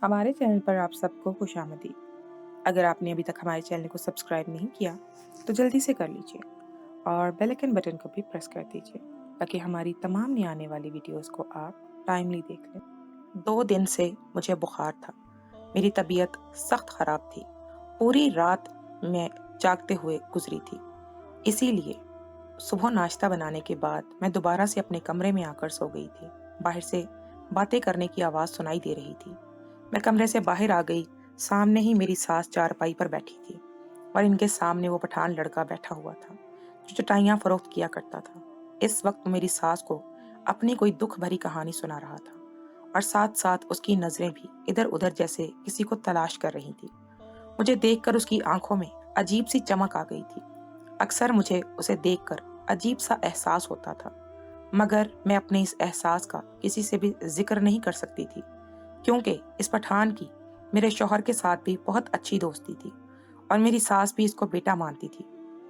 हमारे चैनल पर आप सबको खुश आमदीद। अगर आपने अभी तक हमारे चैनल को सब्सक्राइब नहीं किया तो जल्दी से कर लीजिए और बेल आइकन बटन को भी प्रेस कर दीजिए ताकि हमारी तमाम नई आने वाली वीडियोस को आप टाइमली देख लें। 2 दिन से मुझे बुखार था। मेरी तबीयत सख्त ख़राब थी। पूरी रात मैं जागते हुए गुजरी थी। इसीलिए सुबह नाश्ता बनाने के बाद मैं दोबारा से अपने कमरे में आकर सो गई थी। बाहर से बातें करने की आवाज़ सुनाई दे रही थी। मैं कमरे से बाहर आ गई। सामने ही मेरी सास चारपाई पर बैठी थी और इनके सामने वो पठान लड़का बैठा हुआ था जो चटाइयाँ फरोख्त किया करता था। इस वक्त मेरी सास को अपनी कोई दुख भरी कहानी सुना रहा था और साथ साथ उसकी नजरें भी इधर उधर जैसे किसी को तलाश कर रही थी। मुझे देखकर उसकी आंखों में अजीब सी चमक आ गई थी। अक्सर मुझे उसे देखकर अजीब सा एहसास होता था, मगर मैं अपने इस एहसास का किसी से भी जिक्र नहीं कर सकती थी क्योंकि इस पठान की मेरे शौहर के साथ भी बहुत अच्छी दोस्ती थी और मेरी सास भी इसको बेटा मानती थी।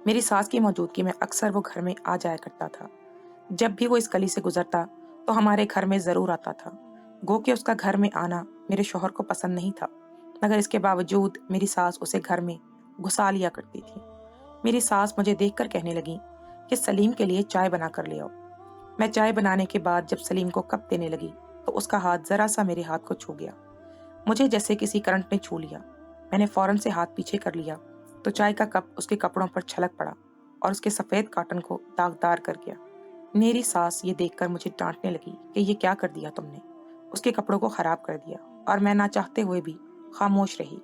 मेरी सास की मौजूदगी में अक्सर वो घर में आ जाया करता था। जब भी वो इस गली से गुजरता तो हमारे घर में जरूर आता था। गो कि उसका घर में आना मेरे शौहर को पसंद नहीं था, मगर इसके बावजूद मेरी सास उसे घर में घुसा लिया करती थी। मेरी सास मुझे देखकर कहने लगी कि सलीम के लिए चाय बना कर ले आओ। मैं चाय बनाने के बाद जब सलीम को कप देने लगी तो उसका हाथ जरा सा मेरे हाथ को छू गया। मुझे जैसे किसी करंट ने छू लिया। मैंने फौरन से हाथ पीछे कर लिया तो चाय का कप उसके कपड़ों पर छलक पड़ा और उसके सफेद कॉटन को दागदार कर गया। मेरी सास ये देखकर मुझे डांटने लगी कि ये क्या कर दिया तुमने, उसके कपड़ों को खराब कर दिया। और मैं ना चाहते हुए भी खामोश रही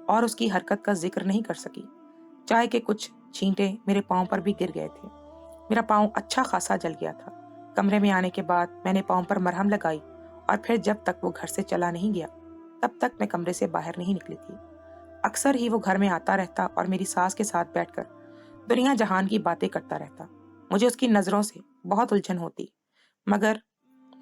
और उसकी हरकत का जिक्र नहीं कर सकी। चाय के कुछ छींटे मेरे पाँव पर भी गिर गए थे। मेरा पाँव अच्छा खासा जल गया था। कमरे में आने के बाद मैंने पाँव पर मरहम लगाई और फिर जब तक वो घर से चला नहीं गया तब तक मैं कमरे से बाहर नहीं निकली थी। अक्सर ही वो घर में आता रहता और मेरी सास के साथ बैठकर दुनिया जहान की बातें करता रहता। मुझे उसकी नजरों से बहुत उलझन होती, मगर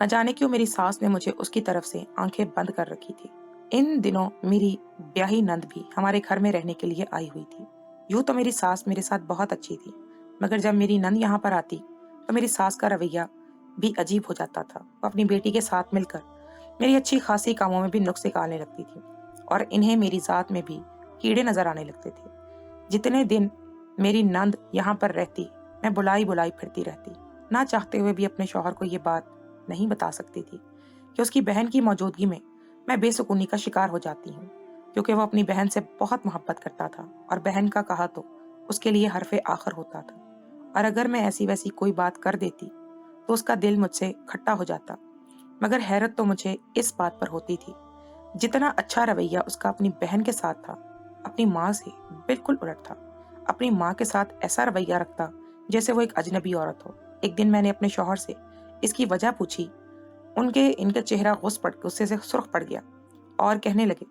न जाने क्यों मेरी सास ने मुझे उसकी तरफ से आंखें बंद कर रखी थी। इन दिनों मेरी ब्याही नंद भी हमारे घर में रहने के लिए आई हुई थी। यूं तो मेरी सास मेरे साथ बहुत अच्छी थी, मगर जब मेरी नंद यहाँ पर आती तो मेरी सास का रवैया भी अजीब हो जाता था। वो अपनी बेटी के साथ मिलकर मेरी अच्छी खासी कामों में भी नुक्स निकालने लगती थी और इन्हें मेरी जात में भी कीड़े नजर आने लगते थे। जितने दिन मेरी नंद यहाँ पर रहती मैं बुलाई बुलाई फिरती रहती। ना चाहते हुए भी अपने शौहर को ये बात नहीं बता सकती थी कि उसकी बहन की मौजूदगी में मैं बेसुकूनी का शिकार हो जाती हूँ, क्योंकि वो अपनी बहन से बहुत मोहब्बत करता था और बहन का कहा तो उसके लिए हरफे आखिर होता था। और अगर मैं ऐसी वैसी कोई बात कर देती तो उसका दिल मुझसे खट्टा हो जाता। मगर हैरत तो मुझे इस बात पर होती थी, जितना अच्छा रवैया उसका अपनी बहन के साथ था, अपनी माँ से बिल्कुल उलट था। अपनी माँ के साथ ऐसा रवैया रखता जैसे वो एक अजनबी औरत हो। एक दिन मैंने अपने शौहर से इसकी वजह पूछी। इनका चेहरा गुस्से से सुर्ख पड़ गया और कहने लगे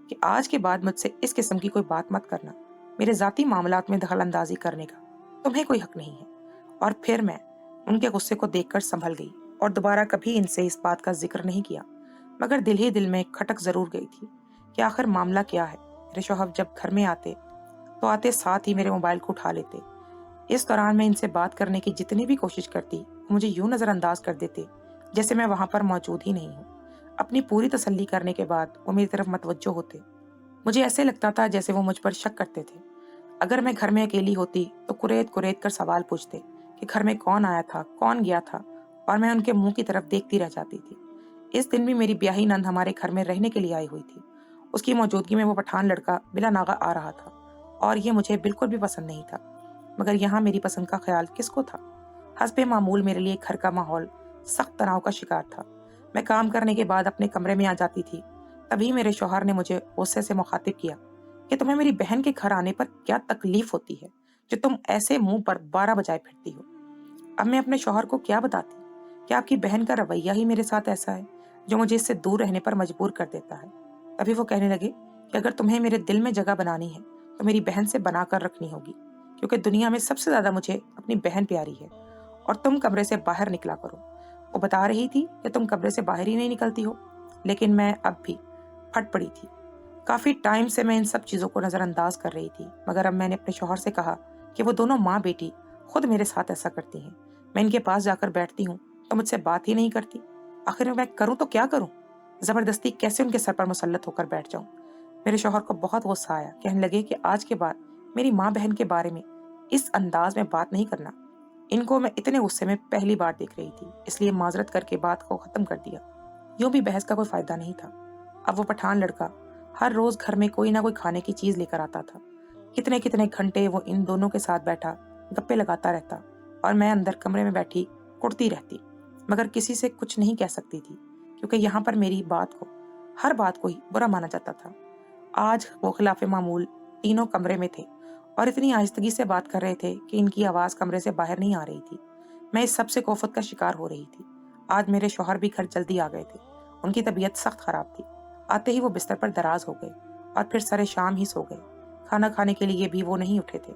कि आज के बाद मुझसे इस किस्म की कोई बात मत करना। मेरे जाती मामलात में दखल अंदाजी करने का तुम्हें कोई हक नहीं है। और फिर मैं उनके गुस्से को देखकर संभल गई और दोबारा कभी इनसे इस बात का जिक्र नहीं किया। मगर दिल ही दिल में खटक जरूर गई थी कि आखिर मामला क्या है। मेरे शौहर जब घर में आते तो आते साथ ही मेरे मोबाइल को उठा लेते। इस दौरान मैं इनसे बात करने की जितनी भी कोशिश करती मुझे यूं नजरअंदाज कर देते जैसे मैं वहां पर मौजूद ही नहीं हूँ। अपनी पूरी तसल्ली करने के बाद वो मेरी तरफ मतवज्जो होते। मुझे ऐसे लगता था जैसे वो मुझ पर शक करते थे। अगर मैं घर में अकेली होती तो कुरेद कुरेद कर सवाल पूछते कि घर में कौन आया था, कौन गया था, और मैं उनके मुंह की तरफ देखती रह जाती थी। इस दिन भी मेरी ब्याही नंद हमारे घर में रहने के लिए आई हुई थी। उसकी मौजूदगी में वो पठान लड़का बिला नागा आ रहा था और ये मुझे बिल्कुल भी पसंद नहीं था। मगर यहाँ मेरी पसंद का ख्याल किसको था। हस्बे मामूल मेरे लिए घर का माहौल सख्त तनाव का शिकार था। मैं काम करने के बाद अपने कमरे में आ जाती थी। तभी मेरे शौहर ने मुझे गुस्से से मुखातिब किया कि तुम्हें मेरी बहन के घर आने पर क्या तकलीफ होती है जो तुम ऐसे मुंह पर 12 बजाए फिरती हो। अब मैं अपने शौहर को क्या बताती कि आपकी बहन का रवैया ही मेरे साथ ऐसा है जो मुझे इससे दूर रहने पर मजबूर कर देता है। तभी वो कहने लगे कि अगर तुम्हें मेरे दिल में जगह बनानी है तो मेरी बहन से बनाकर रखनी होगी, क्योंकि दुनिया में सबसे ज्यादा मुझे अपनी बहन प्यारी है और तुम कमरे से बाहर निकला करो। वो बता रही थी कि तुम कमरे से बाहर ही नहीं निकलती हो, लेकिन मैं अब भी फट पड़ी थी। काफी टाइम से मैं इन सब चीजों को नजरअंदाज कर रही थी, मगर अब मैंने अपने शौहर से कहा कि वो दोनों माँ बेटी खुद मेरे साथ ऐसा करती हैं। मैं इनके पास जाकर बैठती हूँ तो मुझसे बात ही नहीं करती। आखिर मैं करूँ तो क्या करूँ। जबरदस्ती कैसे उनके सर पर मुसल्लत होकर बैठ जाऊं। मेरे शौहर को बहुत गुस्सा आया। कहने लगे कि आज के बाद मेरी माँ बहन के बारे में इस अंदाज में बात नहीं करना। इनको मैं इतने गुस्से में पहली बार देख रही थी, इसलिए माजरत करके बात को खत्म कर दिया। यूं भी बहस का कोई फायदा नहीं था। अब वो पठान लड़का हर रोज घर में कोई ना कोई खाने की चीज लेकर आता था। कितने कितने घंटे वो इन दोनों के साथ बैठा गप्पे लगाता रहता और मैं अंदर कमरे में बैठी कुड़ती रहती, मगर किसी से कुछ नहीं कह सकती थी, क्योंकि यहाँ पर मेरी बात को, हर बात को ही बुरा माना जाता था। आज वो खिलाफे मामूल तीनों कमरे में थे और इतनी आहिस्तगी से बात कर रहे थे कि इनकी आवाज कमरे से बाहर नहीं आ रही थी। मैं इस सबसे कोफत का शिकार हो रही थी। आज मेरे शौहर भी घर जल्दी आ गए थे। उनकी तबीयत सख्त खराब थी। आते ही वो बिस्तर पर दराज हो गए और फिर सारे शाम ही सो गए। खाना खाने के लिए भी वो नहीं उठे थे।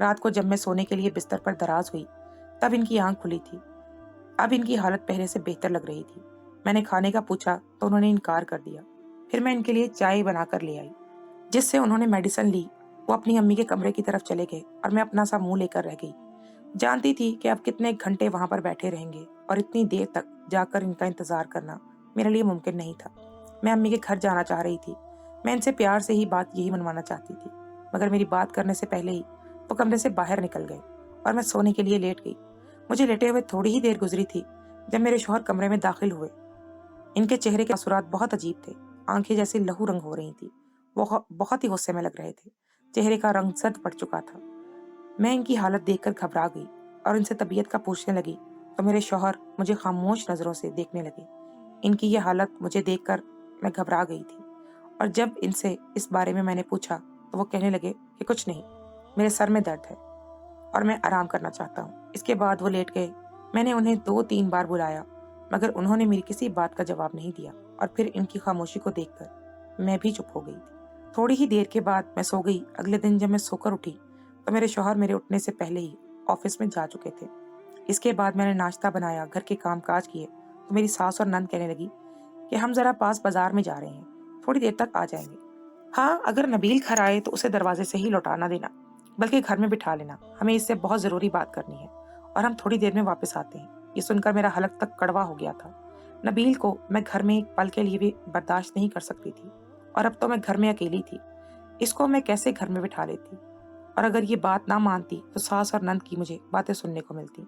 रात को जब मैं सोने के लिए बिस्तर पर दराज हुई, तब इनकी आंख खुली थी। अब इनकी हालत पहले से बेहतर लग रही थी। मैंने खाने का पूछा तो उन्होंने इनकार कर दिया। फिर मैं इनके लिए चाय बनाकर ले आई, जिससे उन्होंने मेडिसिन ली। वो अपनी अम्मी के कमरे की तरफ चले गए और मैं अपना सा मुंह लेकर रह गई। जानती थी कि अब कितने घंटे वहां पर बैठे रहेंगे और इतनी देर तक जाकर इनका इंतजार करना मेरे लिए मुमकिन नहीं था। मैं अम्मी के घर जाना चाह रही थी। मैं इनसे प्यार से ही बात यही मनवाना चाहती थी, मगर मेरी बात करने से पहले ही वो कमरे से बाहर निकल गए और मैं सोने के लिए लेट गई। मुझे लेटे हुए थोड़ी ही देर गुजरी थी जब मेरे शौहर कमरे में दाखिल हुए। इनके चेहरे के असुरात बहुत अजीब थे। आंखें जैसी लहू रंग हो रही थी। वो बहुत ही गुस्से में लग रहे थे। चेहरे का रंग सर्द पड़ चुका था। मैं इनकी हालत देखकर घबरा गई और इनसे तबीयत का पूछने लगी तो मेरे शौहर मुझे खामोश नजरों से देखने लगे। इनकी ये हालत मुझे देखकर मैं घबरा गई थी और जब इनसे इस बारे में मैंने पूछा तो वो कहने लगे कि कुछ नहीं, मेरे सर में दर्द है और मैं आराम करना चाहता हूँ। इसके बाद वो लेट गए। मैंने उन्हें 2-3 बार बुलाया, मगर उन्होंने मेरी किसी बात का जवाब नहीं दिया और फिर इनकी खामोशी को देखकर मैं भी चुप हो गई थी। थोड़ी ही देर के बाद मैं सो गई। अगले दिन जब मैं सोकर उठी तो मेरे शौहर मेरे उठने से पहले ही ऑफिस में जा चुके थे। इसके बाद मैंने नाश्ता बनाया, घर के काम काज किए तो मेरी सास और नंद कहने लगी कि हम जरा पास बाजार में जा रहे हैं, थोड़ी देर तक आ जाएंगे। हाँ, अगर नबील घर आए तो उसे दरवाजे से ही लौटाना देना, बल्कि घर में बिठा लेना। हमें इससे बहुत जरूरी बात करनी है और हम थोड़ी देर में वापस आते हैं। ये सुनकर मेरा हलक तक कड़वा हो गया था। नबील को मैं घर में एक पल के लिए भी बर्दाश्त नहीं कर सकती थी और अब तो मैं घर में अकेली थी। इसको मैं कैसे घर में बिठा लेती, और अगर ये बात ना मानती तो सास और नंद की मुझे बातें सुनने को मिलती।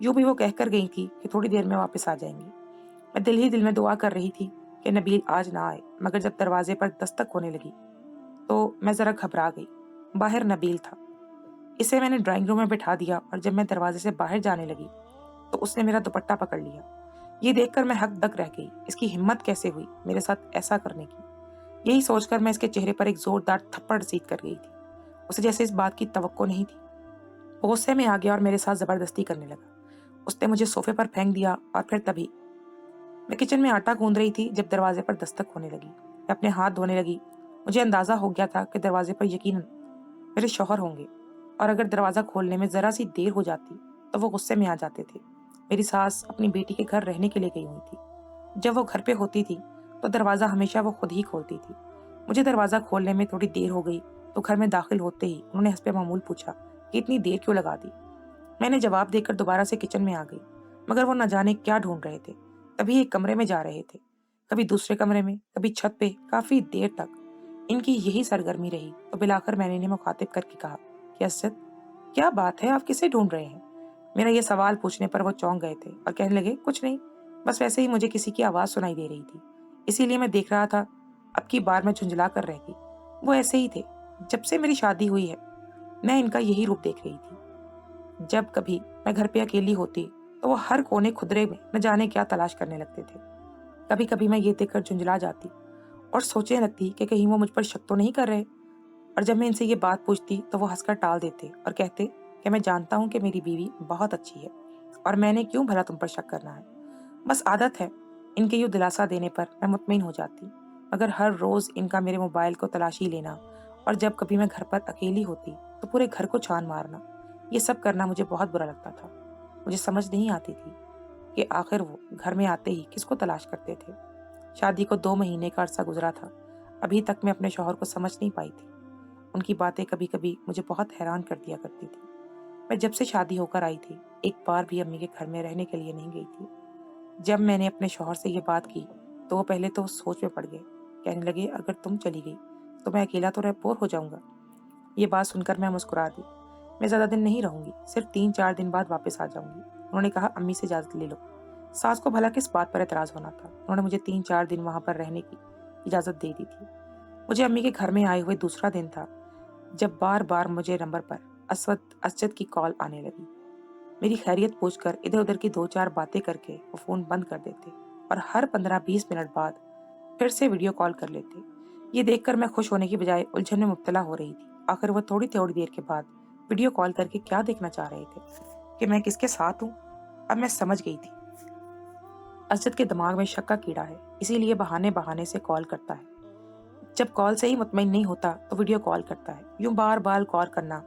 यूं भी वो कहकर गई थी कि थोड़ी देर में वापस आ जाएंगी। मैं दिल ही दिल में दुआ कर रही थी कि नबील आज ना आए, मगर जब दरवाजे पर दस्तक होने लगी तो मैं जरा घबरा गई। बाहर नबील था। इसे मैंने ड्राइंग रूम में बिठा दिया और जब मैं दरवाजे से बाहर जाने लगी तो उसने मेरा दुपट्टा पकड़ लिया। ये देखकर मैं हक दक रह गई। इसकी हिम्मत कैसे हुई मेरे साथ ऐसा करने की। यही सोचकर मैं इसके चेहरे पर एक जोरदार थप्पड़ सीध कर गई थी। उसे जैसे इस बात की तवक्को नहीं थी। वो गुस्से में आ गया और मेरे साथ जबरदस्ती करने लगा। उसने मुझे सोफे पर फेंक दिया और फिर तभी मैं किचन में आटा गूंद रही थी जब दरवाजे पर दस्तक होने लगी। मैं अपने हाथ धोने लगी। मुझे अंदाजा हो गया था कि दरवाजे पर यकीनन मेरे शौहर होंगे और अगर दरवाजा खोलने में जरा सी देर हो जाती तो वो गुस्से में आ जाते थे। मेरी सास अपनी बेटी के घर रहने के लिए गई हुई थी। जब वो घर पे होती थी तो दरवाजा हमेशा वो खुद ही खोलती थी। मुझे दरवाजा खोलने में थोड़ी देर हो गई तो घर में दाखिल होते ही उन्होंने हंसपे मामूल पूछा कि इतनी देर क्यों लगा दी। मैंने जवाब देकर दोबारा से किचन में आ गई, मगर वो न जाने क्या ढूंढ रहे थे। कभी एक कमरे में जा रहे थे, कभी दूसरे कमरे में, कभी छत पे। काफी देर तक इनकी यही सरगर्मी रही तो बिलाकर मैंने इन्हें मुखातिब करके कहा कि असद, क्या बात है, आप किसे ढूंढ रहे हैं। मेरा ये सवाल पूछने पर वो चौंक गए थे और कहने लगे कुछ नहीं, बस वैसे ही मुझे किसी की आवाज सुनाई दे रही थी, इसीलिए मैं देख रहा था। अब की बार मैं झुंझला कर रह गई। वो ऐसे ही थे। जब से मेरी शादी हुई है मैं इनका यही रूप देख रही थी। जब कभी मैं घर पे अकेली होती तो वो हर कोने खुदरे में न जाने क्या तलाश करने लगते थे। कभी कभी मैं ये देखकर झुंझला जाती और सोचने लगती कि कहीं वो मुझ पर शक तो नहीं कर रहे। और जब मैं इनसे ये बात पूछती तो वो हंसकर टाल देते और कहते कि मैं जानता हूँ कि मेरी बीवी बहुत अच्छी है और मैंने क्यों भला तुम पर शक करना है, बस आदत है। इनके यूँ दिलासा देने पर मैं मुतमईन हो जाती, मगर हर रोज इनका मेरे मोबाइल को तलाशी लेना और जब कभी मैं घर पर अकेली होती तो पूरे घर को छान मारना, ये सब करना मुझे बहुत बुरा लगता था। मुझे समझ नहीं आती थी कि आखिर वो घर में आते ही किसको तलाश करते थे। शादी को 2 महीने का अरसा गुजरा था। अभी तक मैं अपने शौहर को समझ नहीं पाई थी। उनकी बातें कभी कभी मुझे बहुत हैरान कर दिया करती थी। मैं जब से शादी होकर आई थी एक बार भी अम्मी के घर में रहने के लिए नहीं गई थी। जब मैंने अपने शौहर से ये बात की तो वो पहले तो सोच में पड़ गए। कहने लगे, अगर तुम चली गई तो मैं अकेला तो रह बोर हो जाऊंगा। ये बात सुनकर मैं मुस्कुरा दी। मैं ज़्यादा दिन नहीं रहूंगी, सिर्फ 3-4 दिन बाद वापस आ जाऊंगी। उन्होंने कहा, अम्मी से इजाज़त ले लो। सास को भला किस बात पर एतराज़ होना था। उन्होंने मुझे 3-4 दिन वहां पर रहने की इजाज़त दे दी थी। मुझे अम्मी के घर में आए हुए दूसरा दिन था जब बार बार मुझे नंबर पर असद की कॉल आने लगी। मेरी खैरियत पूछकर इधर उधर की 2-4 बातें करके वो फ़ोन बंद कर देते और हर 15-20 मिनट बाद फिर से वीडियो कॉल कर लेते। ये देखकर मैं खुश होने की बजाय उलझन में मुब्तला हो रही थी। आखिर वो थोड़ी थोड़ी देर के बाद वीडियो कॉल करके क्या देखना चाह रहे थे कि मैं किसके साथ हूँ। अब मैं समझ गई थी, असद के दिमाग में शक का कीड़ा है, इसीलिए बहाने बहाने से कॉल करता है। जब कॉल से ही मुतमईन नहीं होता तो वीडियो कॉल करता है। यूं बार बार कॉल करना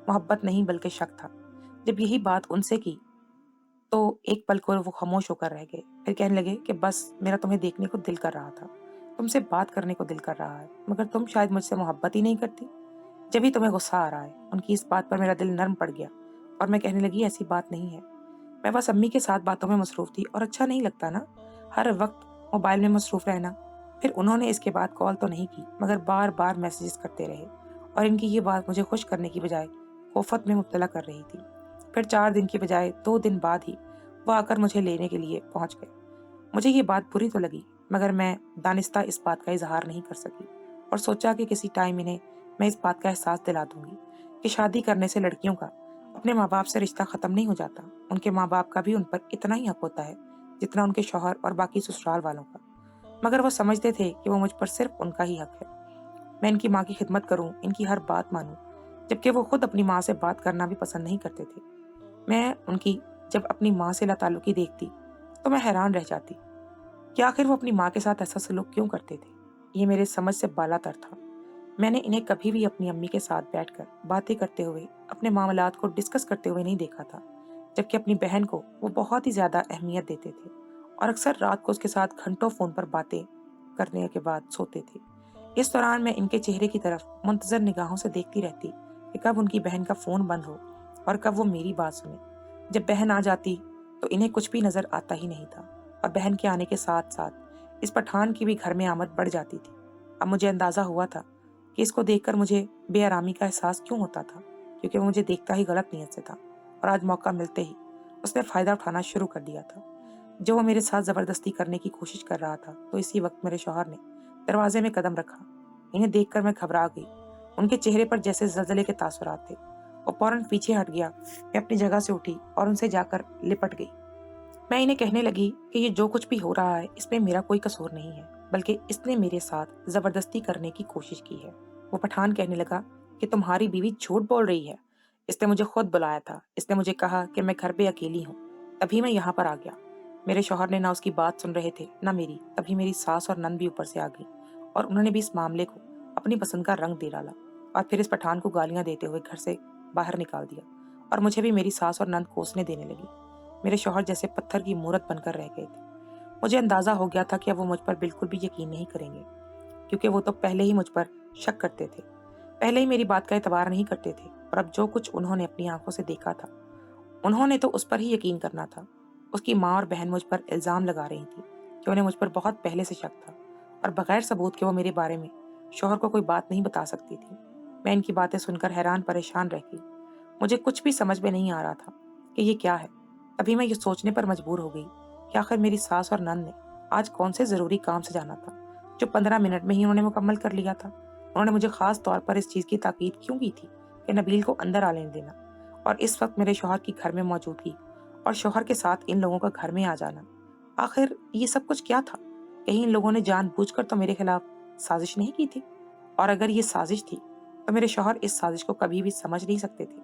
मोहब्बत नहीं बल्कि शक था। जब यही बात उनसे की तो एक पल को वो खामोश होकर रह गए। फिर कहने लगे कि बस मेरा तुम्हें देखने को दिल कर रहा था, तुमसे बात करने को दिल कर रहा है, मगर तुम शायद मुझसे मोहब्बत ही नहीं करती। जब ही तुम्हें गुस्सा आ रहा है। उनकी इस बात पर मेरा दिल नर्म पड़ गया और मैं कहने लगी, ऐसी बात नहीं है। मैं बस अम्मी के साथ बातों में मसरूफ थी और अच्छा नहीं लगता ना हर वक्त मोबाइल में मसरूफ रहना। फिर उन्होंने इसके बाद कॉल तो नहीं की मगर बार बार मैसेजेस करते रहे और इनकी ये बात मुझे खुश करने की बजाय कोफत में मुब्तला कर रही थी। फिर 4 दिन की बजाय 2 दिन बाद ही वो आकर मुझे लेने के लिए पहुंच गए। मुझे ये बात बुरी तो लगी मगर मैं दानिस्ता इस बात का इजहार नहीं कर सकी और सोचा कि किसी टाइम इन्हें मैं इस बात का एहसास दिला दूंगी कि शादी करने से लड़कियों का अपने माँ बाप से रिश्ता खत्म नहीं हो जाता। उनके माँ बाप का भी उन पर इतना ही हक होता है जितना उनके शौहर और बाकी ससुराल वालों का। मगर वो समझते थे कि वो मुझ पर सिर्फ उनका ही हक है। मैं इनकी माँ की खिदमत करूं, इनकी हर बात मानूं, जबकि वो खुद अपनी माँ से बात करना भी पसंद नहीं करते थे। मैं उनकी जब अपनी माँ से लाताल्लुकी देखती तो मैं हैरान रह जाती कि आखिर वो अपनी माँ के साथ ऐसा सलूक क्यों करते थे। ये मेरे समझ से बालातर था। मैंने इन्हें कभी भी अपनी अम्मी के साथ बैठकर बातें करते हुए अपने मामलात को डिस्कस करते हुए नहीं देखा था, जबकि अपनी बहन को वो बहुत ही ज्यादा अहमियत देते थे और अक्सर रात को उसके साथ घंटों फोन पर बातें करने के बाद सोते थे। इस दौरान मैं इनके चेहरे की तरफ मुंतजर निगाहों से देखती रहती कि कब उनकी बहन का फोन बंद हो और कब वो मेरी बात सुने। जब बहन आ जाती तो इन्हें कुछ भी नजर आता ही नहीं था और बहन के आने के साथ साथ इस पठान की भी घर में आमद बढ़ जाती थी। अब मुझे अंदाजा हुआ था कि इसको देखकर मुझे बेआरामी का एहसास क्यों होता था, क्योंकि वो मुझे देखता ही गलत नीयत से था और आज मौका मिलते ही उसने फायदा उठाना शुरू कर दिया था। जो वो मेरे साथ जबरदस्ती करने की कोशिश कर रहा था तो इसी वक्त मेरे शौहर ने दरवाजे में कदम रखा। इन्हें देखकर मैं घबरा गई। उनके चेहरे पर जैसे जलजले के तासुरात थे। वो फौरन पीछे हट गया। मैं अपनी जगह से उठी और उनसे जाकर लिपट गई। मैं इन्हें कहने लगी कि ये जो कुछ भी हो रहा है इसमें मेरा कोई कसूर नहीं है, बल्कि इसने मेरे साथ जबरदस्ती करने की कोशिश की है। वो पठान कहने लगा कि तुम्हारी बीवी झूठ बोल रही है। इसने मुझे खुद बुलाया था, इसने मुझे कहा कि मैं घर पे अकेली हूँ, तभी मैं यहाँ पर आ गया। मेरे शौहर ने ना उसकी बात सुन रहे थे ना मेरी। तभी मेरी सास और नंद भी ऊपर से आ गई और उन्होंने भी इस मामले को अपनी पसंद का रंग दे डाला और फिर इस पठान को गालियां देते हुए घर से बाहर निकाल दिया और मुझे भी मेरी सास और नंद कोसने देने लगी। मेरे शौहर जैसे पत्थर की मूरत बनकर रह गए थे। मुझे अंदाजा हो गया था कि अब वो मुझ पर बिल्कुल भी यकीन नहीं करेंगे, क्योंकि वो तो पहले ही मुझ पर शक करते थे, पहले ही मेरी बात का एतबार नहीं करते थे और अब जो कुछ उन्होंने अपनी आंखों से देखा था उन्होंने तो उस पर ही यकीन करना था। उसकी माँ और बहन मुझ पर इल्जाम लगा रही थी कि उन्हें मुझ पर बहुत पहले से शक था और बगैर सबूत के वो मेरे बारे में शौहर को कोई बात नहीं बता सकती थी। मैं इनकी बातें सुनकर हैरान परेशान रह गई। मुझे कुछ भी समझ में नहीं आ रहा था कि ये क्या है। तभी मैं ये सोचने पर मजबूर हो गई कि आखिर मेरी सास और नंद ने आज कौन से जरूरी काम से जाना था जो 15 मिनट में ही उन्होंने मुकम्मल कर लिया था। उन्होंने मुझे खास तौर पर इस चीज की ताकीद क्यों की थी कि नबील को अंदर आ लेने देना और इस वक्त मेरे शौहर की घर में मौजूदगी और शौहर के साथ इन लोगों का घर में आ जाना। आखिर ये सब कुछ क्या था? कहीं इन लोगों ने जानबूझकर तो मेरे खिलाफ साजिश नहीं की थी? और अगर ये साजिश थी तो मेरे शौहर इस साजिश को कभी भी समझ नहीं सकते थे,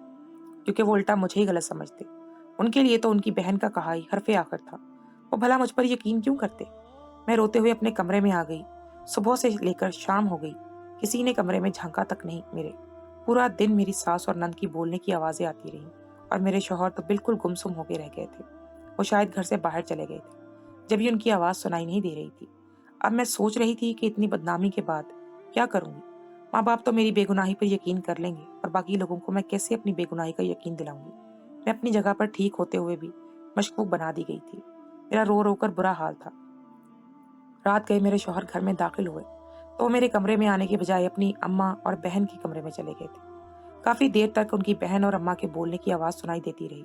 क्योंकि वो उल्टा मुझे ही गलत समझते। उनके लिए तो उनकी बहन का कहा ही हरफे आखिर था। वो भला मुझ पर यकीन क्यों करते? मैं रोते हुए अपने कमरे में आ गई। सुबह से लेकर शाम हो गई, किसी ने कमरे में झांका तक नहीं मेरे। पूरा दिन मेरी सास और नंद की बोलने की आवाजें आती रहीं और मेरे शौहर तो बिल्कुल गुमसुम होके रह गए थे। वो शायद घर से बाहर चले गए थे, जब भी उनकी आवाज सुनाई नहीं दे रही थी। अब मैं सोच रही थी कि इतनी बदनामी के बाद क्या करूंगी। माँ बाप तो मेरी बेगुनाही पर यकीन कर लेंगे और बाकी लोगों को मैं कैसे अपनी बेगुनाही का यकीन दिलाऊंगी। मैं अपनी जगह पर ठीक होते हुए भी मशकूक बना दी गई थी। मेरा रो रो कर बुरा हाल था। रात गए मेरे शौहर घर में दाखिल हुए तो वो मेरे कमरे में आने के बजाय अपनी अम्मा और बहन के कमरे में चले गए थे। काफी देर तक उनकी बहन और अम्मा के बोलने की आवाज सुनाई देती रही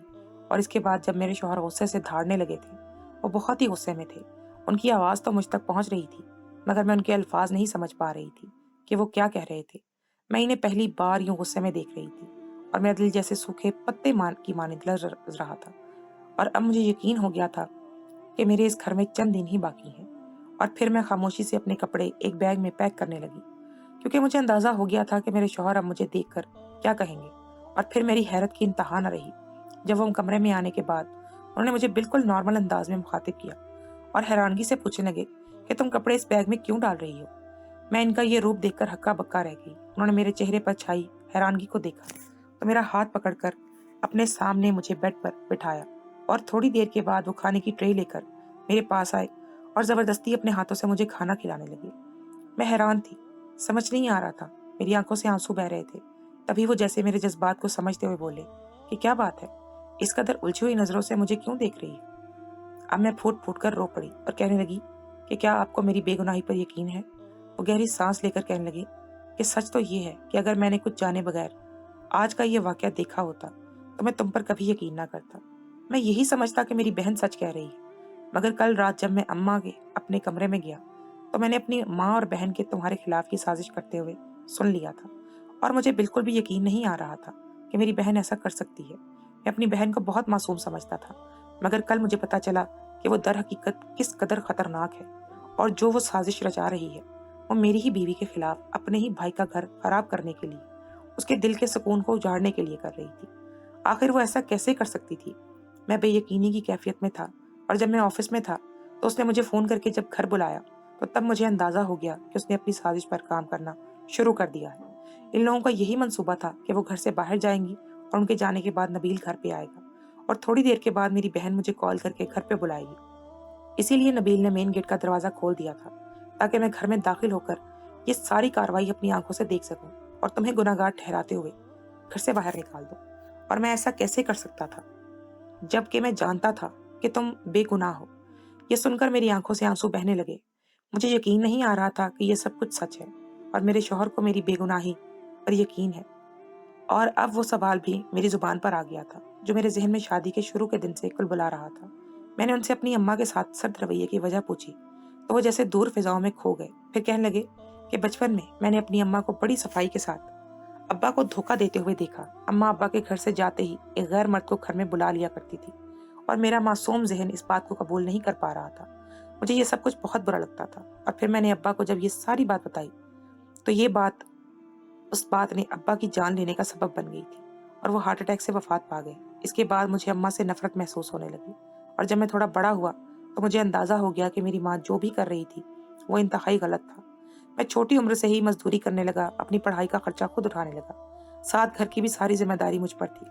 और इसके बाद जब मेरे शौहर गुस्से से धाड़ने लगे थे, वो बहुत ही गुस्से में थे। उनकी आवाज तो मुझ तक पहुंच रही थी, मगर मैं उनके अल्फाज नहीं समझ पा रही थी कि वो क्या कह रहे थे। मैं इन्हें पहली बार यूं गुस्से में देख रही थी और मेरा दिल जैसे सूखे पत्ते मान की मानिंद लग रहा था। और अब मुझे यकीन हो गया था कि मेरे इस घर में चंद दिन ही बाकी हैं। और फिर मैं खामोशी से अपने कपड़े एक बैग में पैक करने लगी, क्योंकि मुझे अंदाजा हो गया था कि मेरे शौहर अब मुझे देखकर क्या कहेंगे। और फिर मेरी हैरत की इंतहा न रही जब वो कमरे में आने के बाद उन्होंने मुझे बिल्कुल नॉर्मल अंदाज में मुखातिब किया और हैरानगी से पूछने लगे कि तुम कपड़े इस बैग में क्यों डाल रही हो। मैं इनका ये रूप देखकर हक्का बक्का रह गई। उन्होंने मेरे चेहरे पर छाई हैरानगी को देखा तो मेरा हाथ पकड़कर अपने सामने मुझे बेड पर बिठाया और थोड़ी देर के बाद वो खाने की ट्रे लेकर मेरे पास आए और जबरदस्ती अपने हाथों से मुझे खाना खिलाने लगे। मैं हैरान थी, समझ नहीं आ रहा था, मेरी आंखों से आंसू बह रहे थे। तभी वो जैसे मेरे जज्बात को समझते हुए बोले कि क्या बात है, इस कदर उलझी हुई नजरों से मुझे क्यों देख रही है। अब मैं फूट फूट कर रो पड़ी और कहने लगी कि क्या आपको मेरी बेगुनाही पर यकीन है। वो गहरी सांस लेकर कहने लगे कि सच तो ये है कि अगर मैंने कुछ जाने बगैर आज का ये वाकया देखा होता तो मैं तुम पर कभी यकीन ना करता। मैं यही समझता कि मेरी बहन सच कह रही है, मगर कल रात जब मैं अम्मा के अपने कमरे में गया तो मैंने अपनी माँ और बहन के तुम्हारे खिलाफ की साजिश करते हुए सुन लिया था और मुझे बिल्कुल भी यकीन नहीं आ रहा था कि मेरी बहन ऐसा कर सकती है। मैं अपनी बहन को बहुत मासूम समझता था, मगर कल मुझे पता चला कि वो दर हकीकत किस कदर खतरनाक है और जो वो साजिश रचा रही है वो मेरी ही बीवी के खिलाफ अपने ही भाई का घर खराब करने के लिए, उसके दिल के सुकून को उजाड़ने के लिए कर रही थी। आखिर वो ऐसा कैसे कर सकती थी। मैं बेयकीनी की कैफियत में था और जब मैं ऑफिस में था तो उसने मुझे फोन करके जब घर बुलाया तो तब मुझे अंदाजा हो गया कि उसने अपनी साजिश पर काम करना शुरू कर दिया है। इन लोगों का यही मंसूबा था कि वो घर से बाहर जाएंगी और उनके जाने के बाद नबील घर पे आएगा और थोड़ी देर के बाद मेरी बहन मुझे कॉल करके घर पे बुलाएगी। इसीलिए नबील ने मेन गेट का दरवाजा खोल दिया था ताकि मैं घर में दाखिल होकर ये सारी कार्रवाई अपनी आंखों से देख सकूं और तुम्हें गुनाहगार ठहराते हुए घर से बाहर निकाल दूं। और मैं ऐसा कैसे कर सकता था जबकि मैं जानता था कि तुम बेगुनाह हो। ये सुनकर मेरी आंखों से आंसू बहने लगे। मुझे यकीन नहीं आ रहा था कि ये सब कुछ सच है और मेरे शौहर को मेरी बेगुनाही पर यकीन है। और अब वो सवाल भी मेरी जुबान पर आ गया था जो मेरे जहन में शादी के शुरू के दिन से कुलबुला रहा था। मैंने उनसे अपनी अम्मा के साथ सर्द रवैये की वजह पूछी तो वो जैसे दूर फिजाओं में खो गए। फिर कहने लगे कि बचपन में मैंने अपनी अम्मा को बड़ी सफाई के साथ अब्बा को धोखा देते हुए देखा। अम्मा अब्बा के घर से जाते ही एक गैर मर्द को घर में बुला लिया करती थी और मेरा मासूम जहन इस बात को कबूल नहीं कर पा रहा था। मुझे ये सब कुछ बहुत बुरा लगता था। और फिर मैंने अब्बा को जब ये सारी बात बताई तो ये बात उस बात ने अब्बा की जान लेने का सबब बन गई थी और वो हार्ट अटैक से वफात पा गए। इसके बाद मुझे अम्मा से नफरत महसूस होने लगी और जब मैं थोड़ा बड़ा हुआ तो मुझे अंदाजा हो गया कि मेरी माँ जो भी कर रही थी वो इंतहाई गलत था। मैं छोटी उम्र से ही मजदूरी करने लगा, अपनी पढ़ाई का खर्चा खुद उठाने लगा, साथ घर की भी सारी जिम्मेदारी मुझ पर थी।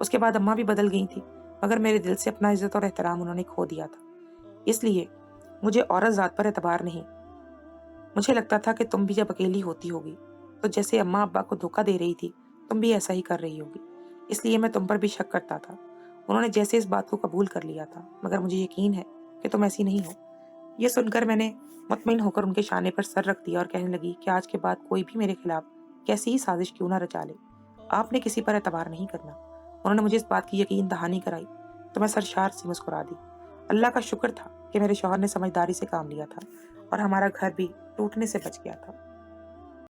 उसके बाद अम्मा भी बदल गई थी, मगर मेरे दिल से अपना इज्जत और एहतराम उन्होंने खो दिया था। इसलिए मुझे औरत जात पर एतबार नहीं। मुझे लगता था कि तुम भी जब अकेली होती होगी तो जैसे अम्मा अब्बा को धोखा दे रही थी तुम भी ऐसा ही कर रही होगी, इसलिए मैं तुम पर भी शक करता था। उन्होंने जैसे इस बात को कबूल कर लिया था, मगर मुझे यकीन है कि तुम ऐसी नहीं हो। ये सुनकर मैंने मुतमिन होकर उनके शाने पर सर रख दिया और कहने लगी कि आज के बाद कोई भी मेरे खिलाफ कैसी ही साजिश क्यों ना रचा ले, आपने किसी पर एतबार नहीं करना। उन्होंने मुझे इस बात की यकीन दहानी कराई तो मैं सरशार से मुस्कुरा दी। अल्लाह का शुक्र था कि मेरे शौहर ने समझदारी से काम लिया था और हमारा घर भी टूटने से बच गया था।